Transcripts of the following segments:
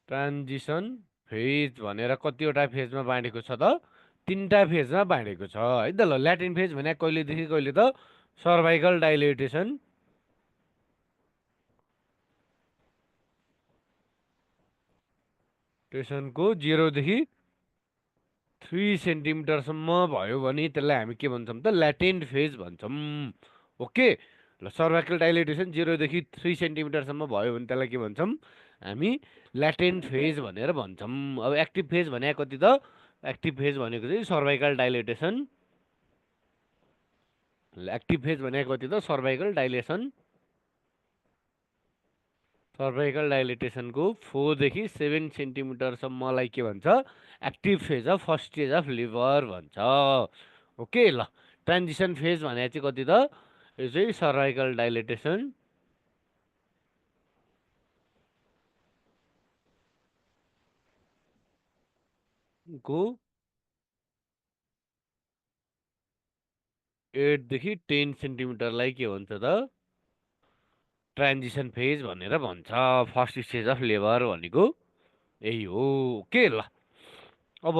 Transition phase भनेर कतिवटा फेजमा बाँडेको छ त? तिनवटा फेजमा बाँडेको छ है त। ल ल्याटिन फेज भने कहिलेदेखि कहिले त? सर्भाइकल डाइलेटेसन टेसनको 0 देखि 3 सेन्टिमिटरसम्म भयो भने त्यसलाई हामी के भन्छौँ त? ल्याटेन्ट फेज भन्छौँ। ओके। ल सर्भाइकल डाइलेटेसन 0 देखि 3 सेन्टिमिटरसम्म भयो भने त्यसलाई के भन्छौँ? हामी ल्याटेन्ट फेज भनेर भन्छौँ। अब एक्टिभ फेज भने कति त? एक्टिभ फेज भनेको चाहिँ सर्भाइकल डाइलेटेसन। एक्टिभ फेज भने कति त? सर्भाइकल डाइलेटेसनको 4 देखि 7 सेन्टिमिटरसम्मलाई के भन्छ? Active phase of first stage of लिभर भन्छ। ओके। ल ट्रान्जिसन फेज भने चाहिँ कति त? यो चाहिँ सर्भाइकल डाइलेटेसन को 8 देखि 10 सेन्टिमिटरलाई के भन्छ त? ट्रान्जिसन फेज भनेर भन्छ। फर्स्ट स्टेज अफ लेबर भनेको यही हो। ओके। ल अब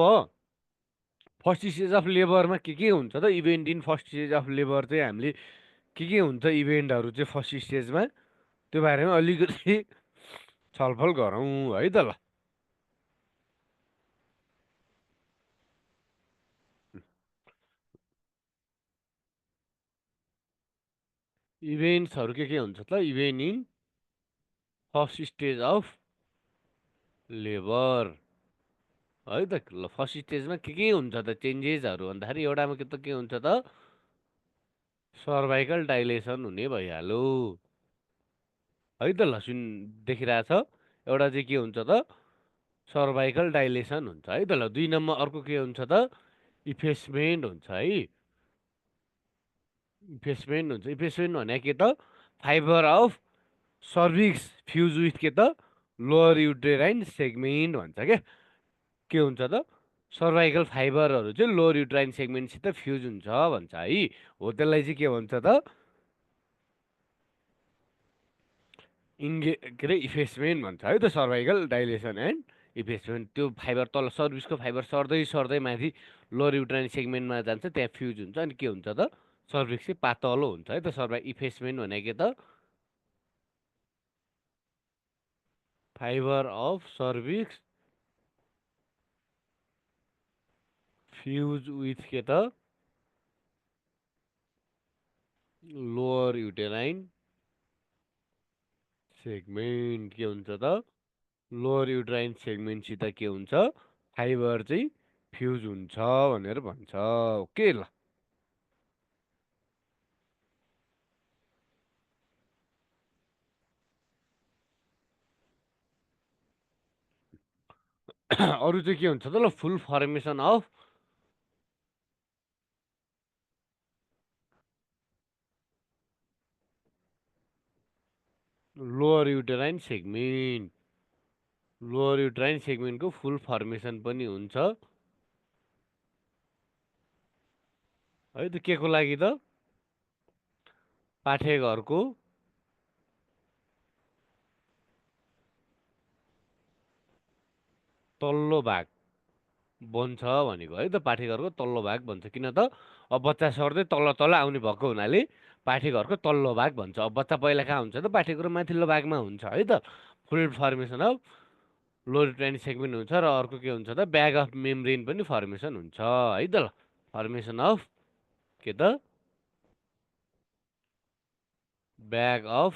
फर्स्ट स्टेज अफ लेबरमा के हुन्छ त? Event in first stage of labour चाहिँ हामीले के हुन्छ इभेन्टहरू चाहिँ फर्स्ट स्टेजमा, त्यो बारेमा अलिकति छलफल गरौँ है त। ल इभेन्ट्सहरू के हुन्छ त? Event in first stage of labour है त। ल फर्स्ट स्टेजमा के हुन्छ त चेन्जेसहरू भन्दाखेरि एउटामा के हुन्छ त? सर्भाइकल डाइलेसन हुने भइहाल्यो है त। ल देखिरहेछ एउटा चाहिँ के हुन्छ त? सर्भाइकल डाइलेसन हुन्छ है त। ल 2 नम्बर अर्को के हुन्छ त? इफेसमेन्ट हुन्छ है। इफेसमेन्ट भने के त? Fibre of cervix fuse with के त? लोअर युटेराइन सेगमेन्ट भन्छ क्या। के हुन्छ त? सर्भाइकल फाइबरहरू चाहिँ लोअर युटेराइन सेगमेन्टसित फ्युज हुन्छ भन्छ है। हो त्यसलाई चाहिँ के भन्छ त? के अरे इफेसमेन्ट भन्छ है त। Cervical dilation and effacement. त्यो फाइबर तल सर्भिसको फाइबर सर्दै सर्दै माथि लोअर युटेराइन सेगमेन्टमा जान्छ, त्यहाँ फ्युज हुन्छ अनि के हुन्छ त? सर्भिक्स चाहिँ पातलो हुन्छ है त। इफेसमेन्ट भने के त? Fibre of cervix fuse with के त? Lower uterine segment. के हुन्छ त? लोअर युटेराइन सेगमेन्टसित के हुन्छ? फाइबर चाहिँ फ्युज हुन्छ भनेर भन्छ। ओके। ल अरू चाहिँ के हुन्छ त? ल full formation of lower uterine segment. Lower uterine सेगमेन्टको फुल फर्मेसन पनि हुन्छ है त। के को लागि त? पाठेघरको तल्लो भाग बन्छ भनेको है त। पाठेघरको तल्लो भाग भन्छ। किन त? अब बच्चा सर्दै तल तल आउने भएको हुनाले पाठेघरको तल्लो भाग भन्छ। अब बच्चा पहिला कहाँ हुन्छ त? पाठेघरको माथिल्लो भागमा हुन्छ है त। Full formation of lower uterine segment हुन्छ र अर्को के हुन्छ त? ब्याग अफ मेम्ब्रेन पनि फर्मेसन हुन्छ है त। ल फर्मेसन अफ के त? Bag of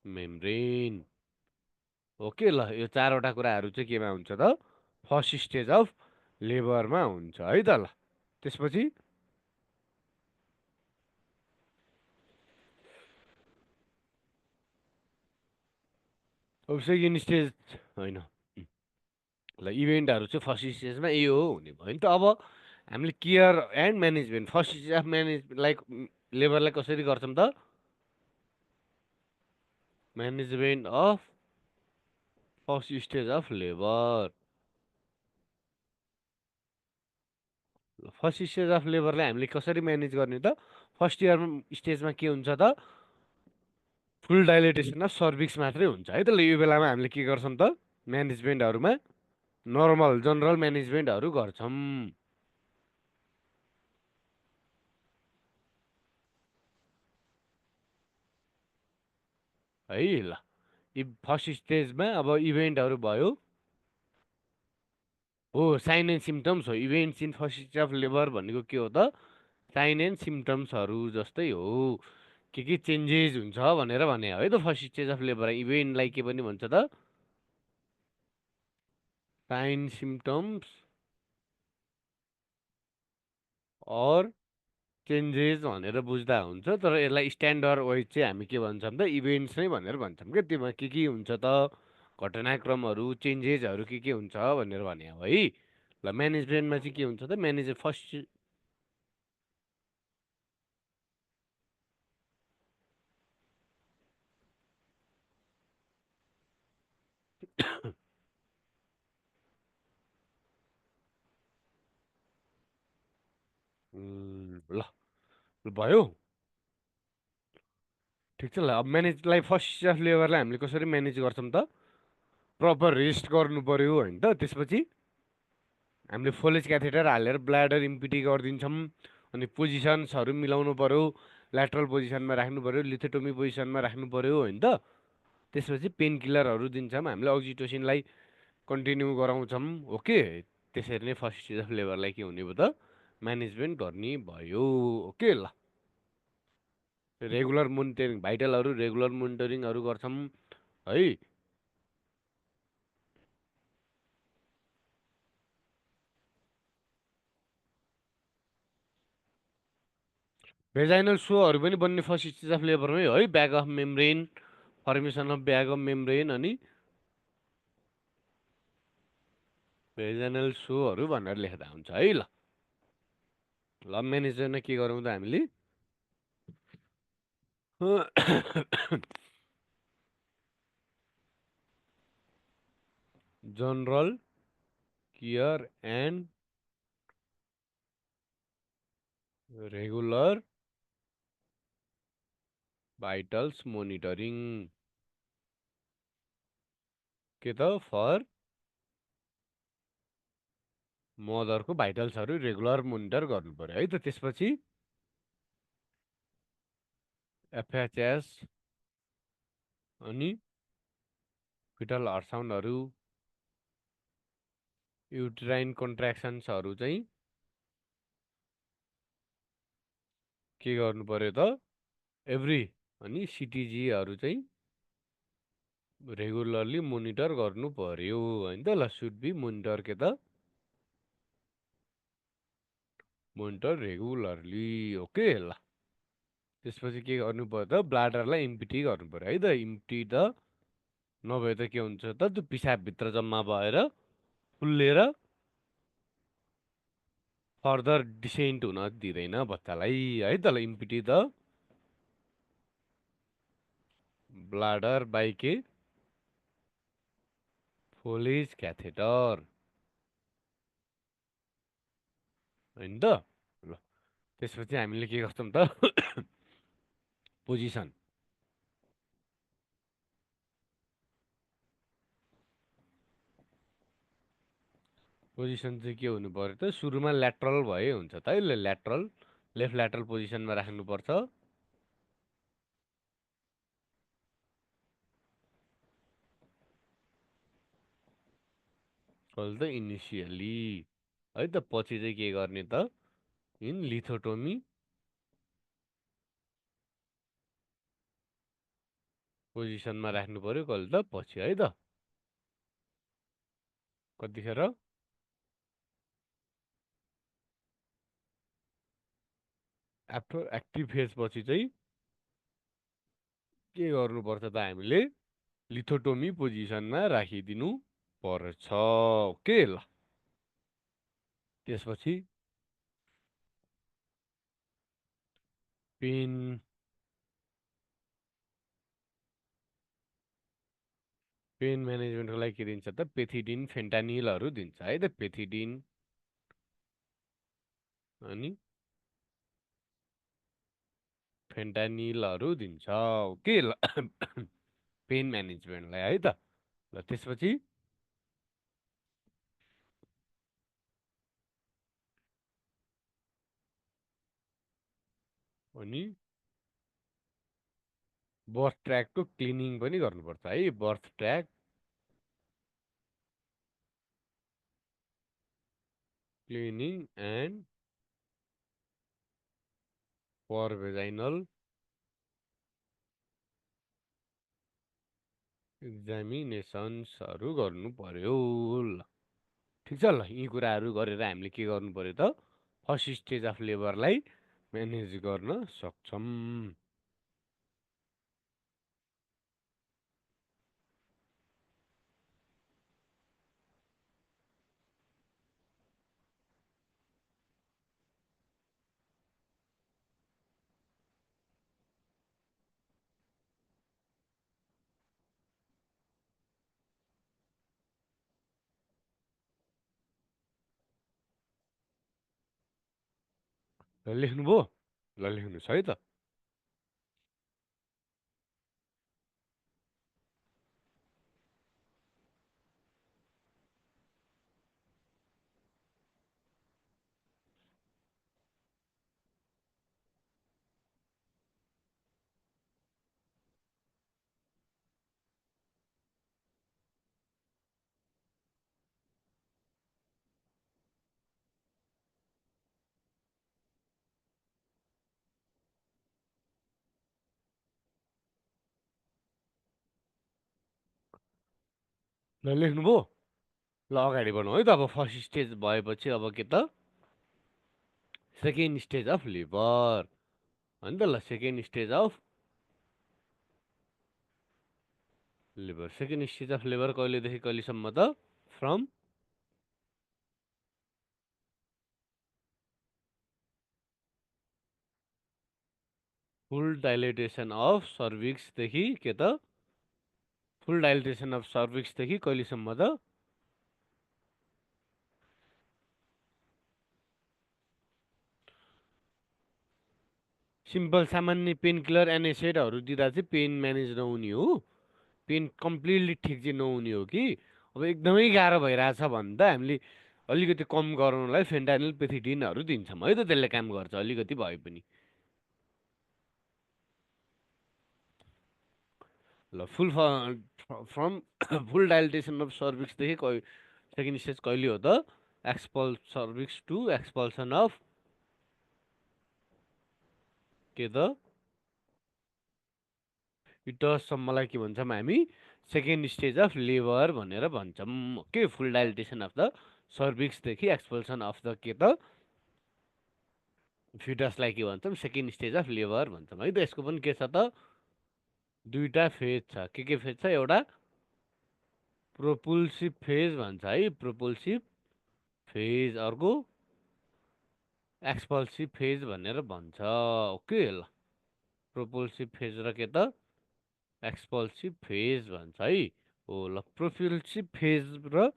membrane. ओके। ल यो चारवटा कुराहरू चाहिँ केमा हुन्छ त? फर्स्ट स्टेज अफ लेबरमा हुन्छ है त। ल त्यसपछि अब सेकेन्ड स्टेज होइन। ल इभेन्टहरू चाहिँ फर्स्ट स्टेजमा यो हो हुने भयो नि त। अब हामीले care and management first stage of like लेबरलाई कसरी गर्छौँ त? Management of first stage of labour. First stage of लेबरलाई हामीले कसरी म्यानेज गर्ने त? फर्स्ट स्टेजमा के हुन्छ त? फुल डाइलेटेसन अफ सर्भिक्स मात्रै हुन्छ है त। ल यो बेलामा हामीले के गर्छौँ त? म्यानेजमेन्टहरूमा नर्मल जनरल म्यानेजमेन्टहरू गर्छौँ है ल। फर्स्ट स्टेजमा अब इभेन्टहरू भयो। हो साइन एन्ड सिम्टम्स हो events in first stage of labour भनेको के हो त साइन एन्ड सिम्टम्सहरू जस्तै हो के चेन्जेस हुन्छ भनेर भने हो है त फर्स्ट स्टेज अफ लेबर इभेन्टलाई के पनि भन्छ त साइन सिम्टम्स अर चेन्जेस भनेर बुझ्दा हुन्छ तर यसलाई स्ट्यान्डर्ड वाइज चाहिँ हामी के भन्छौँ त इभेन्ट्स नै भनेर भन्छौँ क्या त्योमा के हुन्छ त घटनाक्रमहरू चेन्जेसहरू के हुन्छ भनेर भने हो है ल म्यानेजमेन्टमा चाहिँ के हुन्छ त म्यानेजर फर्स्ट ल भयो ठिक छ ल अब म्यानेजलाई फर्स्ट स्टाफ लेभरलाई हामीले कसरी म्यानेज गर्छौँ त प्रपर रेस्ट गर्नु पऱ्यो होइन त त्यसपछि हामीले फोलेज क्याथेटर हालेर ब्ल्याडर इम्पिटी गरिदिन्छौँ अनि पोजिसन्सहरू मिलाउनु पऱ्यो ल्याटरल पोजिसनमा राख्नु पऱ्यो लिथोटोमी पोजिसनमा राख्नु पऱ्यो होइन त त्यसपछि पेन किलरहरू दिन्छौँ हामीले अक्जिटोसिनलाई कन्टिन्यू गराउँछौँ ओके त्यसरी नै फर्स्ट स्टेज अफ लेबरलाई के हुने भयो त म्यानेजमेन्ट गर्ने भयो ओके ल रेगुलर मोनिटरिङ भाइटलहरू रेगुलर मोनिटरिङहरू गर्छौँ है भेजाइनल सोहरू पनि बन्ने फर्स्ट स्टेज अफ लेबरमै हो है bag of membrane formation of bag of membrane अनि भेजाइनल सोहरू भनेर लेख्दा हुन्छ है ल ल म्यानेजरमा के गरौँ त हामीले general care and regular भाइटल्स monitoring के त फर मदरको भाइटल्सहरू रेगुलर मोनिटर गर्नु पर्यो है त त्यसपछि एफएचएस अनि फिटल हर्साउन्डहरू युट्राइन कन्ट्र्याक्सन्सहरू चाहिँ के गर्नु पर्यो त एभ्री अनि सिटिजीहरू चाहिँ रेगुलरली मोनिटर गर्नु पर्यो होइन त ल सुड बी मोनिटर के त मोनिटर रेगुलरली ओके ल त्यसपछि के गर्नु पर्यो त ब्लाडरलाई इम्पिटी गर्नु पर्यो है त इम्पिटी त नभए त के हुन्छ त त्यो पिसाबभित्र जम्मा भएर फुल्लिएर फर्दर डिसेन्ट हुन दिँदैन बच्चालाई है त ल इम्पिटी त ब्लाडर बाई के फोलेज क्याथेटर होइन त ल त्यसपछि हामीले के गर्छौँ त पोजिसन पोजिसन चाहिँ के हुनु पर्यो त सुरुमा ल्याटरल भए हुन्छ त है ल्याटरल लेफ्ट ल्याटरल पोजिसनमा राख्नुपर्छ कहिले त इनिसियली है त पछि चाहिँ के गर्ने त इन लिथोटोमी पोजिसनमा राख्नु पर्यो कहिले त पछि है त कतिखेर आफ्टर एक्टिभ फेज पछि चाहिँ के गर्नुपर्छ त हामीले लिथोटोमी पोजिसनमा राखिदिनु पर्छ ओके ल त्यसपछि पेन पेन म्यानेजमेन्टको लागि के दिन्छ त पेथिडिन फेन्टानिलहरू दिन्छ है त पेथिडिन अनि फेन्टानिलहरू दिन्छ ओके ल पेन म्यानेजमेन्टलाई है त ल त्यसपछि अनि बर्थ ट्र्याकको क्लिनिङ पनि गर्नुपर्छ है, birth track cleaning and for vaginal एक्जामिनेसन्सहरू गर्नु पर्यो। ल ठिक छ, ल यी कुराहरू गरेर हामीले के गर्नु पर्यो त, फर्स्ट स्टेज अफ लेबरलाई म्यानेज गर्न सक्छौँ। ल लेख्नुभयो, ल लेख्नुहोस् है त। ल लेख्नुभयो, ल अगाडि बढौँ है त। अब फर्स्ट स्टेज भएपछि अब के त, सेकेन्ड स्टेज अफ लेबर हो नि त। ल second stage of labour, second stage of labour कहिलेदेखि कहिलेसम्म त, फ्रम फुल डाइलेटेसन अफ सर्भिक्सदेखि के त, फुल डाइलेटेसन अफ सर्भिक्सदेखि कहिलेसम्म त, सिम्पल सामान्य पेन किलर एनएसएडहरू दिँदा चाहिँ पेन म्यानेज नहुने हो, पेन कम्प्लिटली ठिक चाहिँ नहुने हो कि। अब एकदमै गाह्रो भइरहेछ भने त हामीले अलिकति कम गराउनलाई फेन्टानिल पेथिडिनहरू दिन्छौँ है त, त्यसले काम गर्छ अलिकति भए पनि। ल full from full dilatation of सर्भिक्सदेखि सेकेन्ड स्टेज कहिले हो त, expel cervix to expulsion of के त, इटसम्मलाई के भन्छौँ हामी, सेकेन्ड स्टेज अफ लेबर भनेर भन्छौँ के, फुल डाइलेटेसन अफ द सर्भिक्सदेखि एक्सपल्सन अफ द के त, फिटसलाई के भन्छौँ, सेकेन्ड स्टेज अफ लेबर भन्छौँ है त। यसको पनि के छ त, दुईवटा फेज छ। के फेज छ, एउटा प्रोपुल्सिभ फेज भन्छ है, प्रोपुल्सिभ फेज, अर्को एक्सपल्सिभ फेज भनेर भन्छ। ओके ल, प्रोपुल्सिभ फेज र के त, एक्सपल्सिभ फेज भन्छ है। हो ल, प्रोपुल्सिभ फेज र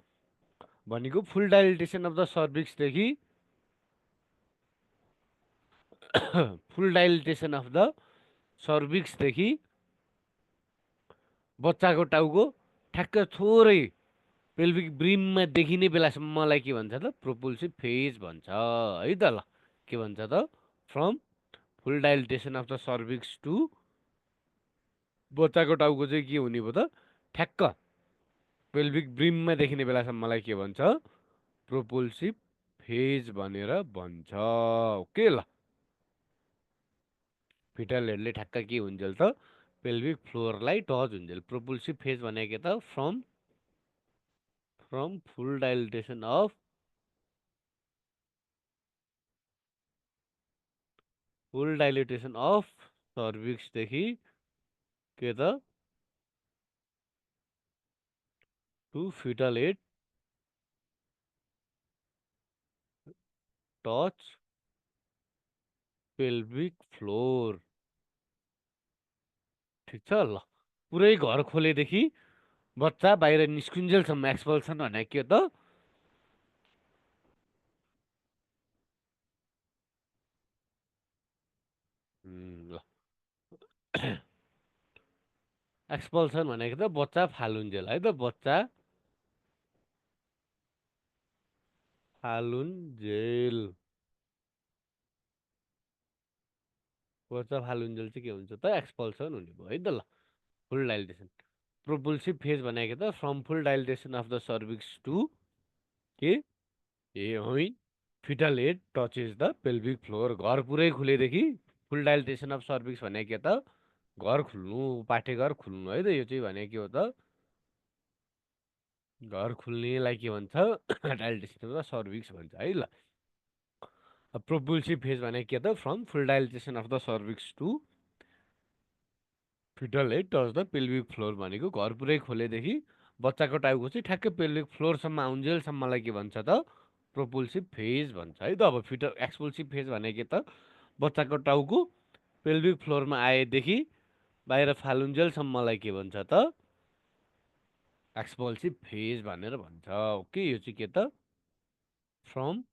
भनेको फुल डाइलेटेसन अफ द सर्भिक्सदेखि फुल डाइलेटेसन अफ द सर्भिक्सदेखि बच्चाको टाउको ठ्याक्क थोरै पेल्भिक ब्रिममा देखिने बेलासम्मलाई के भन्छ त, प्रोपुल्सिभ फेज भन्छ है त। ल के भन्छ त, from full dilatation of the cervix to बच्चाको टाउको चाहिँ के हुने भयो त, ठ्याक्क पेल्भिक ब्रिममा देखिने बेलासम्मलाई के भन्छ, प्रोपुल्सिभ फेज भनेर भन्छ। ओके ल, फिटल हेडले ठ्याक्क के हुन्जेल त, पेल्भिक फ्लोरलाई टच हुन्जेल। प्रोपुल्सिभ फेज भनेको के त, फ्रम फुल डाइलेटेसन अफ सर्भिक्सदेखि के त, to foetal head touch pelvic floor. ठिक छ ल, पुरै घर खोलेदेखि बच्चा बाहिर निस्कुन्जेलसम्म एक्सपल्सन भनेको के त, ल एक्सपल्सन भनेको त बच्चा फालुन्जेल है त, बच्चा फालुन्जेल। बच्चा फालुन्जेल चाहिँ के हुन्छ त एक्सपल्सन हुने भयो है त ल फुल डाइलेटेसन प्रोपल्सिभ फेज भनेको त from full dilatation of the cervix to के ए होइन fetal head touches the pelvic floor घर पुरै खुलेदेखि फुल डाइलेटेसन अफ सर्भिक्स भनेको के त घर खुल्नु पाठेघर खुल्नु है त यो चाहिँ भनेको के हो त घर खुल्नेलाई के भन्छ डाइलेटेसन अफ द सर्भिक्स भन्छ है ल प्रोपल्सिभ फेज भनेको के त from full dilatation of the cervix to foetal head touch the pelvic floor भनेको घर पुरै खोलेदेखि बच्चाको टाउको चाहिँ ठ्याक्कै पेल्भिक फ्लोरसम्म आउन्जेलसम्मलाई के भन्छ त प्रोपल्सिभ फेज भन्छ है त अब फिटल एक्सपल्सिभ फेज भनेको त बच्चाको टाउको पेल्भिक फ्लोरमा आएदेखि बाहिर फालुन्जेलसम्मलाई के भन्छ त एक्सपल्सिभ फेज भनेर भन्छ ओके यो चाहिँ के त from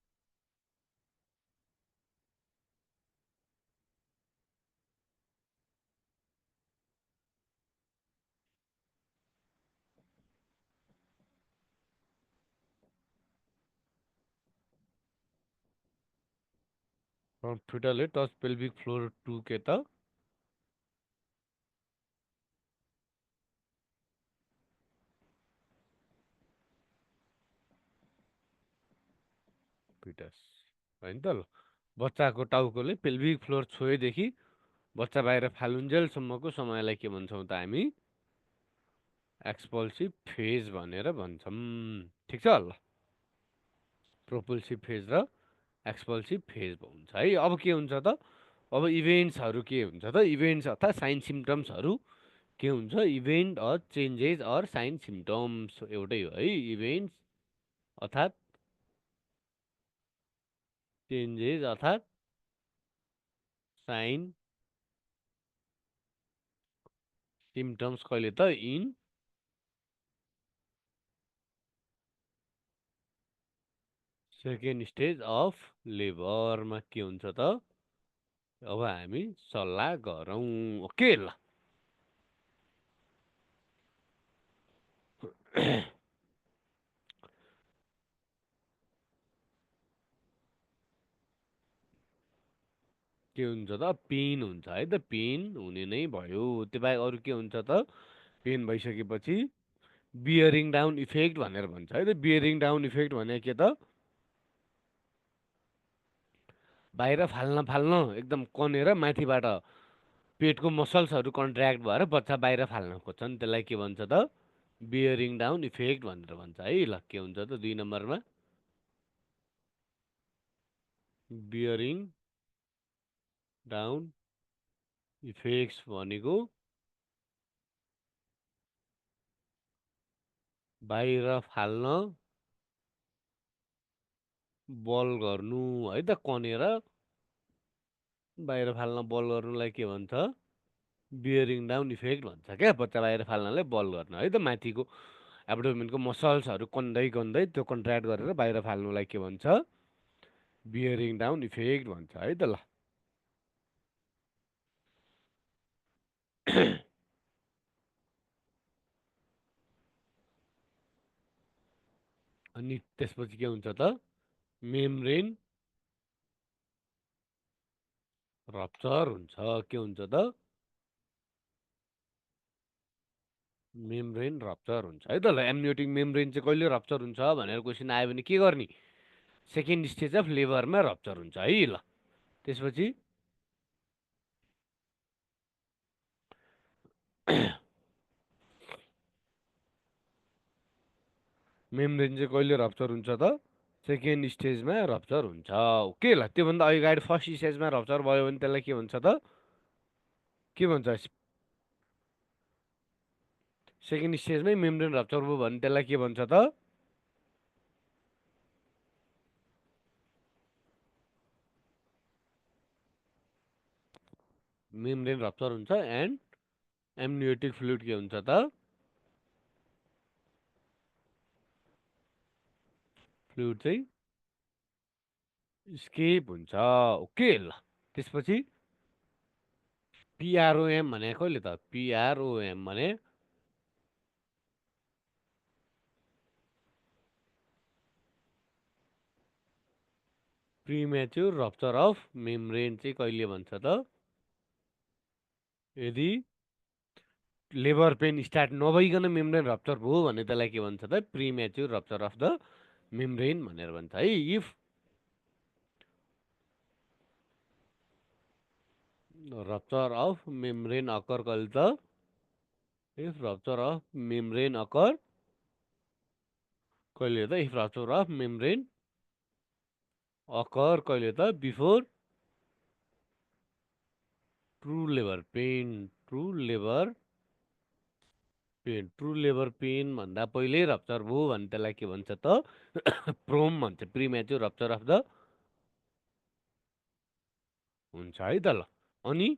from foetal head touch pelvic floor to के त फिटस होइन त ल बच्चाको टाउकोले पेल्भिक फ्लोर छोएदेखि बच्चा बाहिर फालुन्जेलसम्मको समयलाई के भन्छौँ त हामी एक्सपल्सिभ फेज भनेर भन्छौँ ठिक छ ल प्रोपल्सिभ फेज र एक्सपल्सिभ फेज हुन्छ है अब के हुन्छ त अब इभेन्ट्सहरू के हुन्छ त इभेन्ट्स अर्थात् साइन सिम्टम्सहरू के हुन्छ events or changes or sign symptoms एउटै हो है इभेन्ट्स अर्थात् चेन्जेस अर्थात् साइन सिम्टम्स कहिले त इन सेकेन्ड स्टेज अफ लेबरमा के हुन्छ त अब हामी सल्लाह गरौँ ओके ल के हुन्छ त पेन हुन्छ है त पेन हुने नै भयो त्यो बाहेक अरू के हुन्छ त पेन भइसकेपछि बियरिङ डाउन इफेक्ट भनेर भन्छ है त बियरिङ डाउन इफेक्ट भने के त बाहिर फाल्न फाल्न एकदम कनेर माथिबाट पेटको मसल्सहरू कन्ट्र्याक्ट भएर बच्चा बाहिर फाल्न खोज्छन् त्यसलाई के भन्छ त बियरिङ डाउन इफेक्ट भनेर भन्छ है ल के हुन्छ त 2 नम्बरमा बियरिङ डाउन इफेक्ट्स भनेको बाहिर फाल्न बल गर्नु है त कनेर बाहिर फाल्न बल गर्नुलाई के भन्छ बियरिङ डाउन इफेक्ट भन्छ क्या बच्चा बाहिर फाल्नलाई बल गर्न है त माथिको एब्डोमेनको मसल्सहरू कन्दै कन्दै त्यो कन्ट्र्याक्ट गरेर बाहिर फाल्नुलाई के भन्छ बियरिङ डाउन इफेक्ट भन्छ है त ल अनि त्यसपछि के हुन्छ त मेम्ब्रेन रप्चर हुन्छ के हुन्छ त मेम्ब्रेन रप्चर हुन्छ है त ल एमनियोटिक मेम्ब्रेन चाहिँ कहिले रप्चर हुन्छ भनेर क्वेसन आयो भने के गर्ने सेकेन्ड स्टेज अफ लेबरमा रप्चर हुन्छ है ल त्यसपछि मेम्ब्रेन चाहिँ कहिले रप्चर हुन्छ त सेकेन्ड स्टेजमा रप्चर हुन्छ ओके ल त्योभन्दा अगाडि फर्स्ट स्टेजमा रप्चर भयो भने त्यसलाई के भन्छ त के भन्छ सेकेन्ड स्टेजमै मेम्ब्रेन रप्चर भयो भने त्यसलाई के भन्छ त मेम्ब्रेन रप्चर हुन्छ एन्ड एमनियोटिक फ्लुइड के हुन्छ त फ्लुइड चाहिँ स्केप हुन्छ ओके ल त्यसपछि पिआरओएम भने कहिले त पिआरओएम भने प्रिमेच्योर रप्चर अफ मेम्ब्रेन चाहिँ कहिले भन्छ त यदि लेबर पेन स्टार्ट नभइकन मेम्ब्रेन रप्चर भयो भने त्यसलाई के भन्छ त premature rupture of the membrane भनेर भन्छ है। If rupture of membrane occur कहिले त if rupture of membrane occur कहिले त if rupture of membrane occur कहिले त before true labour pain true labour pain भन्दा पहिल्यै रप्चर भयो भने त्यसलाई के भन्छ त प्रोम भन्छ प्रिमेच्योर रप्चर अफ द हुन्छ है त ल। अनि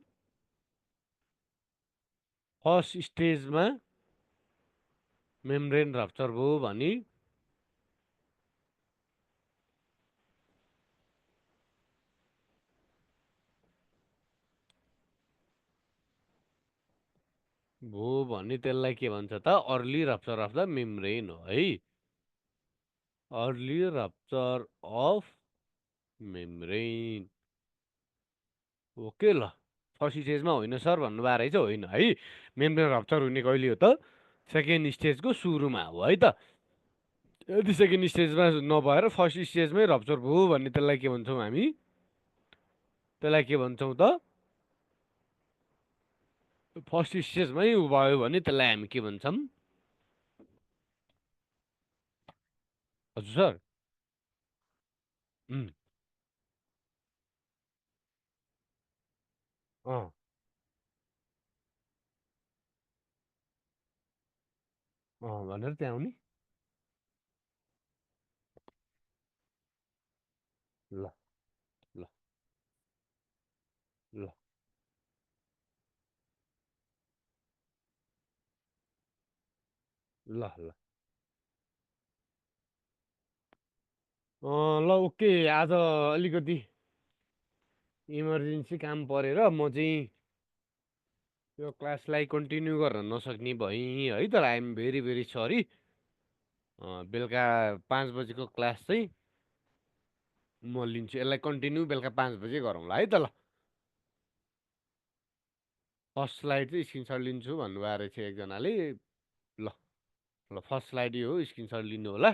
फर्स्ट स्टेजमा मेम्ब्रेन रप्चर भयो भने त्यसलाई के भन्छ त early rupture of the membrane हो है। Early rupture of membrane okay ल। फर्स्ट स्टेजमा होइन सर भन्नुभएको रहेछ होइन है। मेम्ब्रेन रप्चर हुने कहिले हो त सेकेन्ड स्टेजको सुरुमा हो है त। यदि सेकेन्ड स्टेजमा नभएर फर्स्ट स्टेजमै रप्चर भयो भने त्यसलाई के भन्छौँ हामी त्यसलाई के भन्छौँ त फर्स्ट स्टेजमै भयो भने त्यसलाई हामी के भन्छौँ हजुर सर। उम्, अँ भनेर त्यहाँ आउने ल ल ल ल ल ल ओके आज अलिकति इमर्जेन्सी काम परेर म चाहिँ यो क्लासलाई कन्टिन्यू गर्न नसक्ने भएँ है त। I'm very very sorry. बेलुका 5 बजेको क्लास चाहिँ म लिन्छु यसलाई कन्टिन्यू बेलुका 5 बजे गरौँला है त ल। फर्स्ट स्लाइड चाहिँ स्क्रिनसट लिन्छु भन्नुभएको रहेछ एकजनाले। ल ल फर्स्ट स्लाइड यो हो स्क्रिनसट लिनु होला।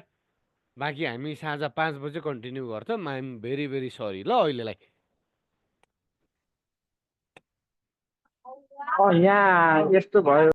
बाँकी हामी साँझ 5 बजे कन्टिन्यू गर्छौँ। आइएम भेरी भेरी सरी ल अहिलेलाई। यहाँ यस्तो भयो।